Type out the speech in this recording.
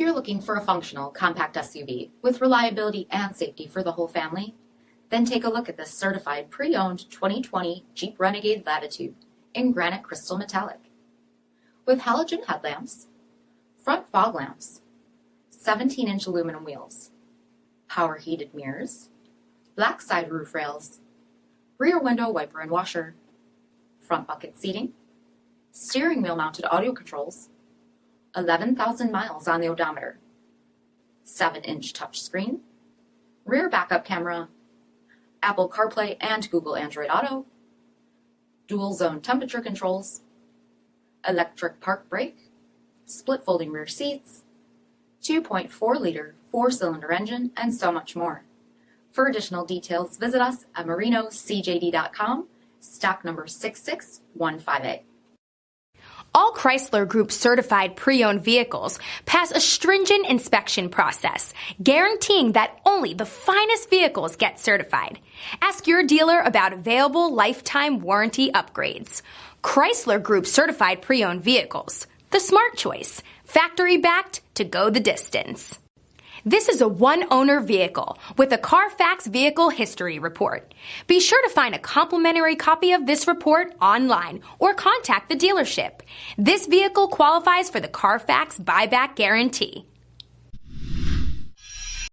If you're looking for a functional compact SUV with reliability and safety for the whole family, then take a look at this certified pre-owned 2020 Jeep Renegade Latitude in granite crystal metallic. With halogen headlamps, front fog lamps, 17-inch aluminum wheels, power heated mirrors, black side roof rails, rear window wiper and washer, front bucket seating, steering wheel mounted audio controls, 11,000 miles on the odometer, 7-inch touchscreen, rear backup camera, Apple CarPlay and Google Android Auto, dual zone temperature controls, electric park brake, split folding rear seats, 2.4-liter 4-cylinder engine, and so much more. For additional details, visit us at marinocjd.com, stock number 66158. All Chrysler Group certified pre-owned vehicles pass a stringent inspection process, guaranteeing that only the finest vehicles get certified. Ask your dealer about available lifetime warranty upgrades. Chrysler Group certified pre-owned vehicles, the smart choice, factory backed to go the distance. This is a one-owner vehicle with a CARFAX vehicle history report. Be sure to find a complimentary copy of this report online or contact the dealership. This vehicle qualifies for the CARFAX buyback guarantee.